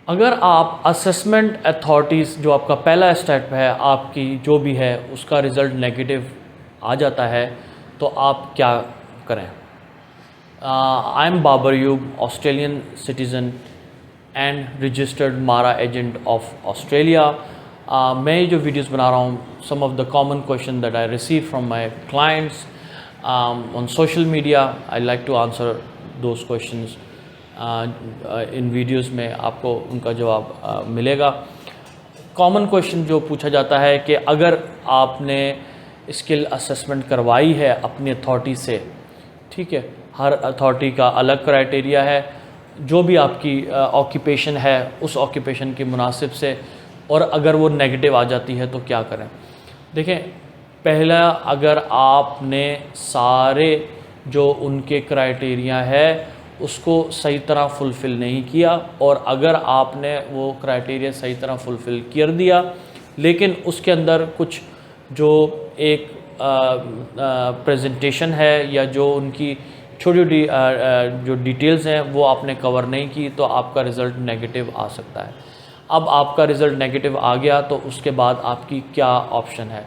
अगर आप assessment authorities जो आपका पहला स्टेप है, आपकी जो भी है उसका रिज़ल्ट नेगेटिव आ जाता है तो आप क्या करें? आई एम बाबर यूब, Australian citizen and registered MARA agent of Australia. मैं ये जो वीडियोस बना रहा हूँ, some of the common question that I receive from my clients on social media, I like to answer those questions in videos में। आपको उनका जवाब मिलेगा। कॉमन क्वेश्चन जो पूछा जाता है कि अगर आपने स्किल असेसमेंट करवाई है अपनी अथॉरिटी से, ठीक है, हर अथॉरिटी का अलग क्राइटेरिया है, जो भी आपकी ऑक्यूपेशन है उस ऑक्यूपेशन के मुनासिब से, और अगर वो नेगेटिव आ जाती है तो क्या करें? देखें, पहला, अगर आपने सारे जो उनके क्राइटेरिया है उसको सही तरह फुलफ़िल नहीं किया, और अगर आपने वो क्राइटेरिया सही तरह फुलफ़िल कर दिया लेकिन उसके अंदर कुछ जो एक प्रेजेंटेशन है या जो उनकी छोटी छोटी जो डिटेल्स हैं वो आपने कवर नहीं की, तो आपका रिज़ल्ट नेगेटिव आ सकता है। अब आपका रिज़ल्ट नेगेटिव आ गया तो उसके बाद आपकी क्या ऑप्शन है?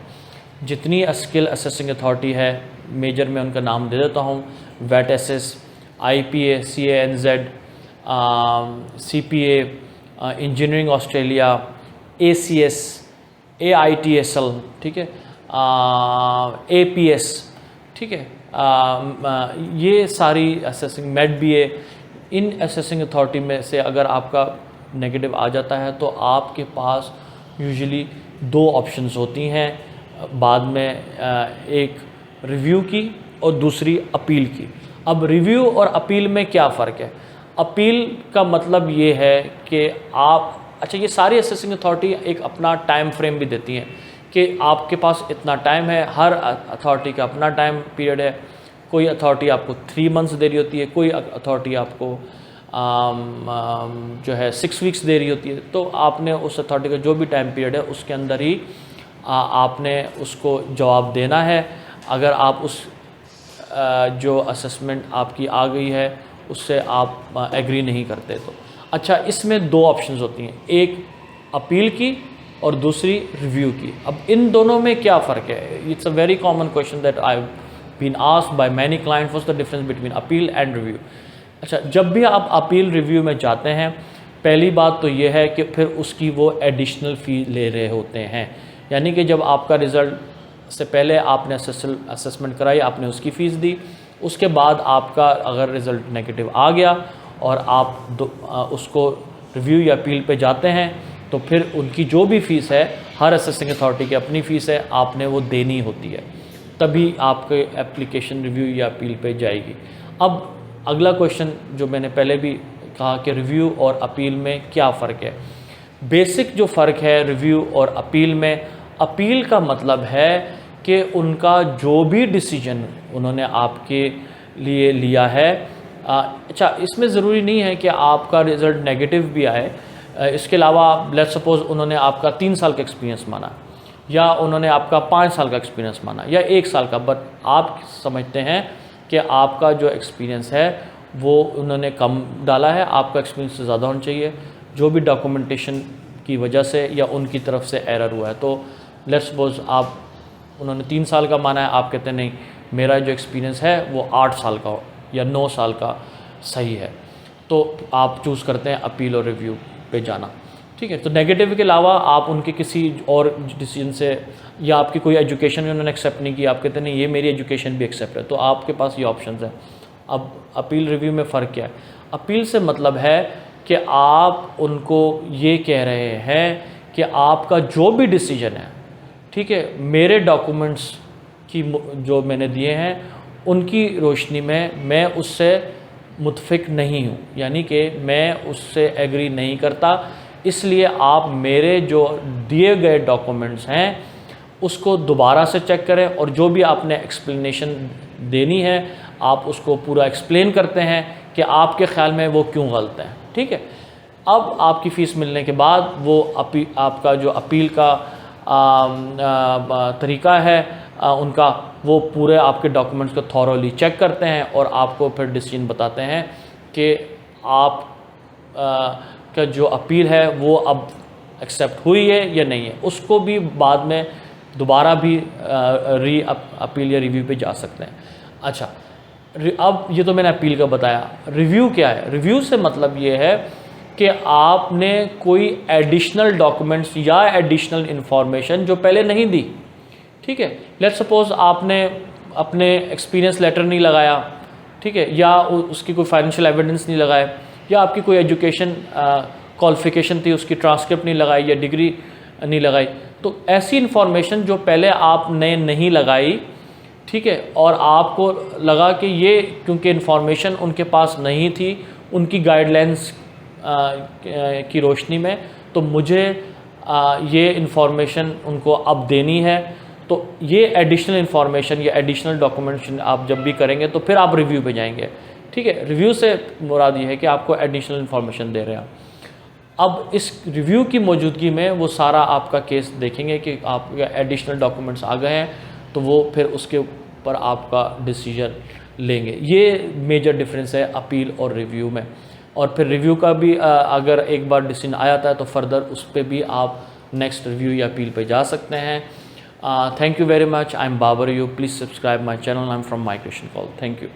जितनी स्किल असेसिंग अथॉरिटी है, मेजर में उनका नाम दे देता हूँ: vet assess, IPA, CANZ, CPA, engineering Australia, ACS, AITSL, ठीक है, APS, ठीक है, ये सारी असेसिंग, MED-BA, इन असेसिंग अथॉरिटी में से अगर आपका नेगेटिव आ जाता है तो आपके पास यूजुअली दो ऑप्शंस होती हैं बाद में, एक रिव्यू की और दूसरी अपील की। अब रिव्यू और अपील में क्या फ़र्क है? अपील का मतलब ये है कि आप, अच्छा, ये सारी असेसिंग अथॉरिटी एक अपना टाइम फ्रेम भी देती हैं कि आपके पास इतना टाइम है, हर अथॉरिटी का अपना टाइम पीरियड है। कोई अथॉरिटी आपको 3 मंथ्स दे रही होती है, कोई अथॉरिटी आपको जो है 6 वीक्स दे रही होती है। तो आपने उस अथॉरिटी का जो भी टाइम पीरियड है उसके अंदर ही आपने उसको जवाब देना है। अगर आप उस जो असेसमेंट आपकी आ गई है उससे आप एग्री नहीं करते तो, अच्छा, इसमें दो ऑप्शंस होती हैं, एक अपील की और दूसरी रिव्यू की। अब इन दोनों में क्या फ़र्क है? It's a very common question that I been asked by many clients, what's the difference between appeal and review. अच्छा, जब भी आप अपील रिव्यू में जाते हैं, पहली बात तो ये है कि फिर उसकी वो एडिशनल फ़ी ले रहे होते हैं, यानी कि जब आपका रिज़ल्ट से पहले आपने असेसमेंट कराई, आपने उसकी फ़ीस दी, उसके बाद आपका अगर रिज़ल्ट नेगेटिव आ गया और आप उसको रिव्यू या अपील पे जाते हैं तो फिर उनकी जो भी फ़ीस है, हर असेसिंग अथॉरिटी की अपनी फ़ीस है, आपने वो देनी होती है, तभी आपके एप्लीकेशन रिव्यू या अपील पे जाएगी। अब अगला क्वेश्चन जो मैंने पहले भी कहा कि रिव्यू और अपील में क्या फ़र्क है? बेसिक जो फ़र्क है रिव्यू और अपील में, अपील का मतलब है कि उनका जो भी डिसीजन उन्होंने आपके लिए लिया है, अच्छा, इसमें ज़रूरी नहीं है कि आपका रिज़ल्ट नेगेटिव भी आए। इसके अलावा लेट्स सपोज़ उन्होंने आपका 3 साल का एक्सपीरियंस माना, या उन्होंने आपका 5 साल का एक्सपीरियंस माना, या 1 साल का, बट आप समझते हैं कि आपका जो एक्सपीरियंस है वो उन्होंने कम डाला है, आपका एक्सपीरियंस से ज़्यादा होना चाहिए, जो भी डॉक्यूमेंटेशन की वजह से या उनकी तरफ से एरर हुआ है। तो लेट्स सपोज़ आप, उन्होंने 3 साल का माना है, आप कहते हैं नहीं, मेरा जो एक्सपीरियंस है वो 8 साल का या 9 साल का सही है, तो आप चूज़ करते हैं अपील और रिव्यू पे जाना, ठीक है। तो नेगेटिव के अलावा आप उनके किसी और डिसीजन से, या आपकी कोई एजुकेशन भी उन्होंने एक्सेप्ट नहीं की, आप कहते नहीं, ये मेरी एजुकेशन भी एक्सेप्ट है, तो आपके पास ये ऑप्शंस हैं। अब अपील रिव्यू में फ़र्क क्या है? अपील से मतलब है कि आप उनको ये कह रहे हैं कि आपका जो भी डिसीजन है, ठीक है, मेरे डॉक्यूमेंट्स की जो मैंने दिए हैं उनकी रोशनी में मैं उससे मुत्फिक नहीं हूँ, यानी कि मैं उससे एग्री नहीं करता, इसलिए आप मेरे जो दिए गए डॉक्यूमेंट्स हैं उसको दोबारा से चेक करें, और जो भी आपने एक्सप्लेनेशन देनी है आप उसको पूरा एक्सप्लेन करते हैं कि आपके ख़्याल में वो क्यों गलत है, ठीक है। अब आपकी फ़ीस मिलने के बाद वो आपका जो अपील का तरीका है उनका, वो पूरे आपके डॉक्यूमेंट्स को थॉरोली चेक करते हैं और आपको फिर डिसीजन बताते हैं कि आप का जो अपील है वो अब एक्सेप्ट हुई है या नहीं है, उसको भी बाद में दोबारा भी री अपील या रिव्यू पे जा सकते हैं। अच्छा, अब ये तो मैंने अपील का बताया। रिव्यू क्या है? रिव्यू से मतलब ये है कि आपने कोई एडिशनल डॉक्यूमेंट्स या एडिशनल इंफॉर्मेशन जो पहले नहीं दी, ठीक है, लेट्स सपोज आपने अपने एक्सपीरियंस लेटर नहीं लगाया, ठीक है, या उसकी कोई फाइनेंशियल एविडेंस नहीं लगाए, या आपकी कोई एजुकेशन क्वालिफिकेशन थी उसकी ट्रांसक्रिप्ट नहीं लगाई या डिग्री नहीं लगाई, तो ऐसी इन्फॉर्मेशन जो पहले आपने नहीं लगाई, ठीक है, और आपको लगा कि ये क्योंकि इन्फॉर्मेशन उनके पास नहीं थी उनकी गाइडलाइंस की रोशनी में, तो मुझे ये इन्फॉर्मेशन उनको अब देनी है, तो ये एडिशनल इन्फॉर्मेशन या एडिशनल डॉक्यूमेंटेशन आप जब भी करेंगे तो फिर आप रिव्यू पे जाएंगे, ठीक है। रिव्यू से मुराद ये है कि आपको एडिशनल इन्फॉर्मेशन दे रहे हैं। अब इस रिव्यू की मौजूदगी में वो सारा आपका केस देखेंगे कि आप एडिशनल डॉक्यूमेंट्स आ गए हैं, तो वो फिर उसके ऊपर आपका डिसीजन लेंगे। ये मेजर डिफरेंस है अपील और रिव्यू में। और फिर रिव्यू का भी अगर एक बार डिसीजन आ जाता है तो फर्दर उस पर भी आप नेक्स्ट रिव्यू या अपील पे जा सकते हैं। Thank you very much. I am Babar you. Please subscribe my channel. I am from migration call. Thank you.